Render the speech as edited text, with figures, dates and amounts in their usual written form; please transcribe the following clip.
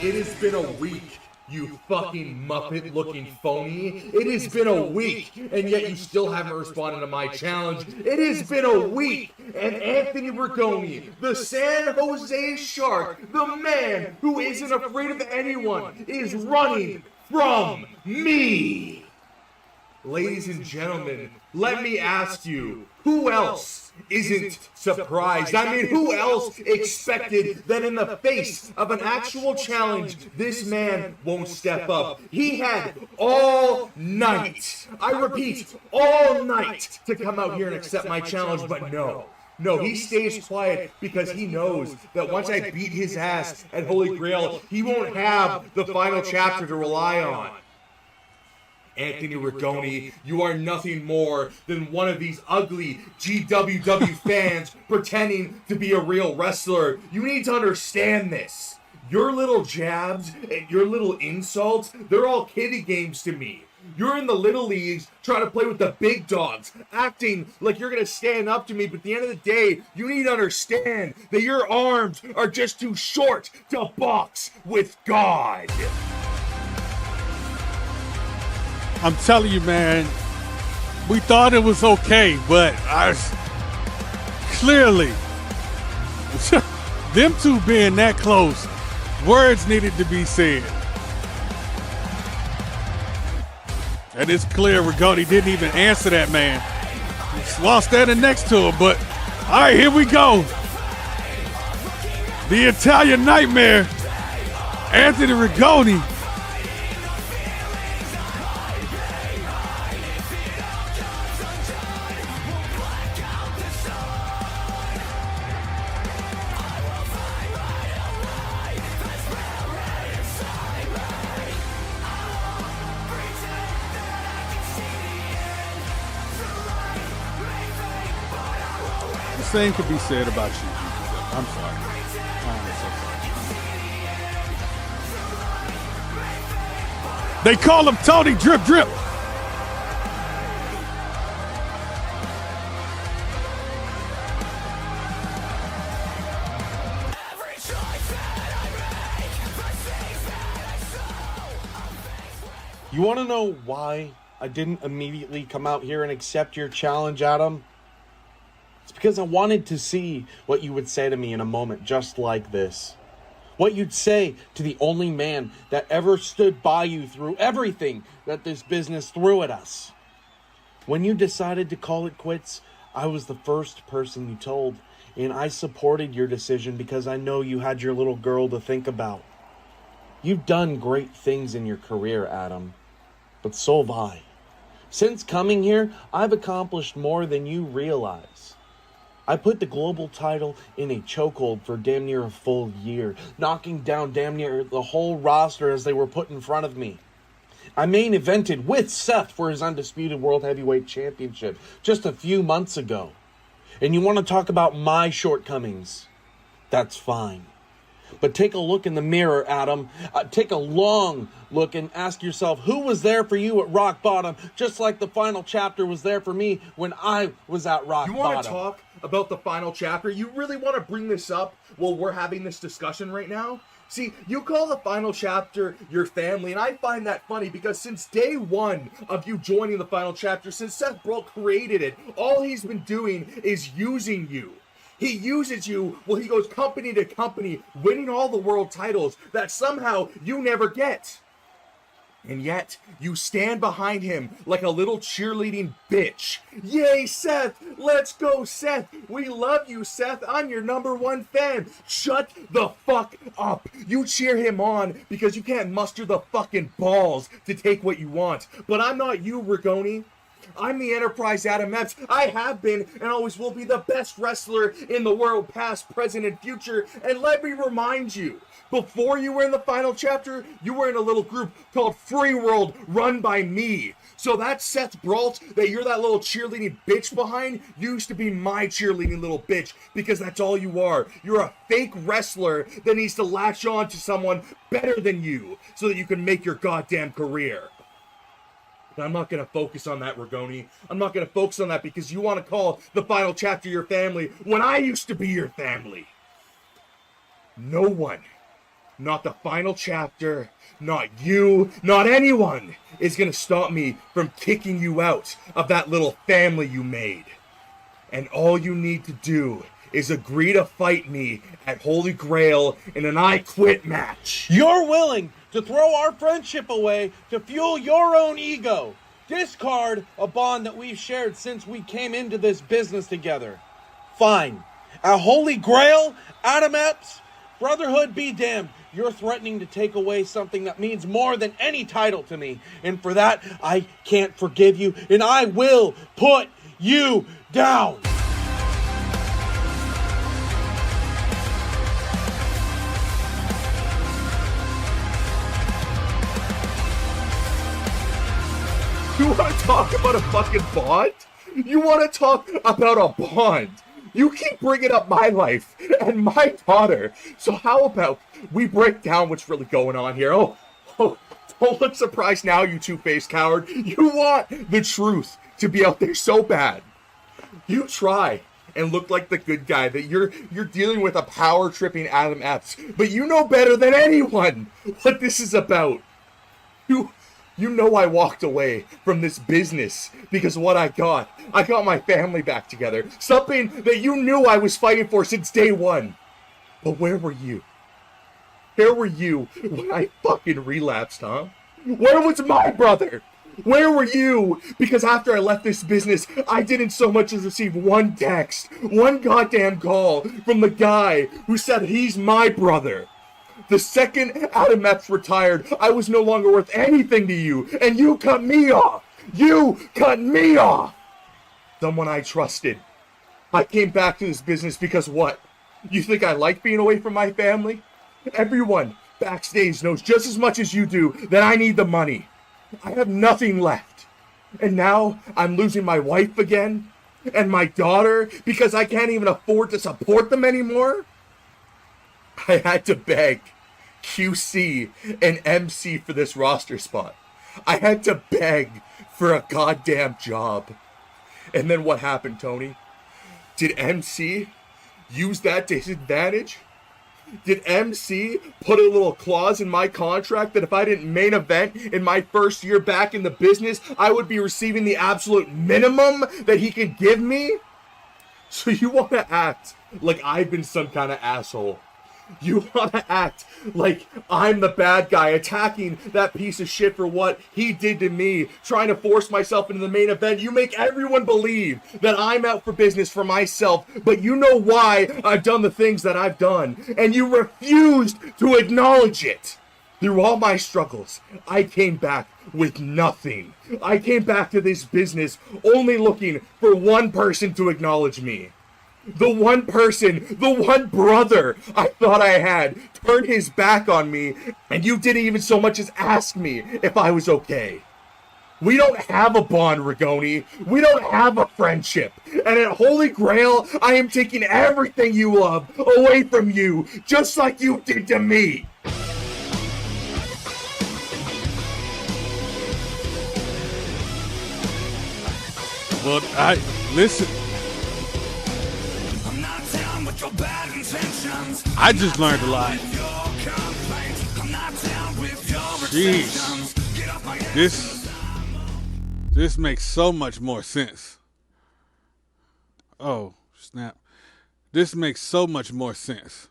It has been a week, you fucking Muppet-looking phony. It has been a week, and yet you still haven't responded to my challenge. It has been a week, and Anthony Ragone, the San Jose Shark, the man who isn't afraid of anyone, is running from me. Ladies and gentlemen, let me ask you, who else isn't surprised? I mean, who else expected that in the face of an actual challenge, this man won't step up? He had all night, I repeat, all night to come out here and accept my challenge, but no. No, he stays quiet because he knows that once I beat his ass at Holy Grail, he won't have the final chapter to rely on. Anthony Ragone, you are nothing more than one of these ugly GWW fans pretending to be a real wrestler. You need to understand this. Your little jabs and your little insults, they're all kiddie games to me. You're in the little leagues trying to play with the big dogs, acting like you're going to stand up to me, but at the end of the day, you need to understand that your arms are just too short to box with God. I'm telling you, man, we thought it was okay, but clearly, them two being that close, words needed to be said. And it's clear Ragone didn't even answer that man. While standing next to him, but all right, here we go. The Italian Nightmare, Anthony Ragone. The same could be said about you. I'm sorry. I'm so sorry. They call him Tony Drip Drip. You want to know why I didn't immediately come out here and accept your challenge, Adam? It's because I wanted to see what you would say to me in a moment just like this. What you'd say to the only man that ever stood by you through everything that this business threw at us. When you decided to call it quits, I was the first person you told, and I supported your decision because I know you had your little girl to think about. You've done great things in your career, Adam, but so have I. Since coming here, I've accomplished more than you realize. I put the global title in a chokehold for damn near a full year, knocking down damn near the whole roster as they were put in front of me. I main evented with Seth for his undisputed World Heavyweight Championship just a few months ago. And you want to talk about my shortcomings? That's fine. But take a look in the mirror, Adam. Take a long look and ask yourself, who was there for you at rock bottom, just like the final chapter was there for me when I was at rock bottom? You want to talk about the final chapter? You really want to bring this up while we're having this discussion right now? See, you call the final chapter your family, and I find that funny because since day one of you joining the final chapter, since Seth Brock created it, all he's been doing is using you. He uses you while he goes company to company, winning all the world titles that somehow you never get. And yet, you stand behind him like a little cheerleading bitch. Yay, Seth! Let's go, Seth! We love you, Seth! I'm your #1 fan! Shut the fuck up! You cheer him on because you can't muster the fucking balls to take what you want. But I'm not you, Ragone. I'm the Enterprise Adam Epps. I have been and always will be the best wrestler in the world, past, present, and future. And let me remind you, before you were in the final chapter, you were in a little group called Free World, run by me. So that Seth Brault that you're that little cheerleading bitch behind used to be my cheerleading little bitch, because that's all you are. You're a fake wrestler that needs to latch on to someone better than you so that you can make your goddamn career. But I'm not going to focus on that, Ragone. I'm not going to focus on that because you want to call the final chapter your family when I used to be your family. No one not the final chapter, not you, not anyone is gonna stop me from kicking you out of that little family you made. And all you need to do is agree to fight me at Holy Grail in an I Quit match. You're willing to throw our friendship away to fuel your own ego. Discard a bond that we've shared since we came into this business together. Fine. At Holy Grail, Adam Epps, brotherhood be damned. You're threatening to take away something that means more than any title to me. And for that, I can't forgive you, and I will put you down. You want to talk about a fucking bond? You want to talk about a bond? You keep bringing up my life and my daughter. So how about we break down what's really going on here? Oh, don't look surprised now, you two-faced coward. You want the truth to be out there so bad. You try and look like the good guy, that you're dealing with a power-tripping Adam Epps. But you know better than anyone what this is about. You know I walked away from this business because of what I got. I got my family back together. Something that you knew I was fighting for since day one. But where were you? Where were you when I fucking relapsed, huh? Where was my brother? Where were you? Because after I left this business, I didn't so much as receive one text, one goddamn call from the guy who said he's my brother. The second Adam Epps retired, I was no longer worth anything to you, and you cut me off! You cut me off! Someone I trusted. I came back to this business because what? You think I like being away from my family? Everyone backstage knows just as much as you do that I need the money. I have nothing left. And now I'm losing my wife again, and my daughter, because I can't even afford to support them anymore? I had to beg QC and MC for this roster spot. I had to beg for a goddamn job. And then what happened, Tony? Did MC use that to his advantage? Did MC put a little clause in my contract that if I didn't main event in my first year back in the business, I would be receiving the absolute minimum that he could give me? So you want to act like I've been some kind of asshole. You want to act like I'm the bad guy, attacking that piece of shit for what he did to me, trying to force myself into the main event. You make everyone believe that I'm out for business for myself, but you know why I've done the things that I've done, and you refused to acknowledge it. Through all my struggles, I came back with nothing. I came back to this business only looking for one person to acknowledge me. The one person, the one brother I thought I had turned his back on me, and you didn't even so much as ask me if I was okay. We don't have a bond, Ragone. We don't have a friendship. And at Holy Grail, I am taking everything you love away from you, just like you did to me. Well, listen. I just learned a lot. Jeez. This makes so much more sense. Oh, snap. This makes so much more sense.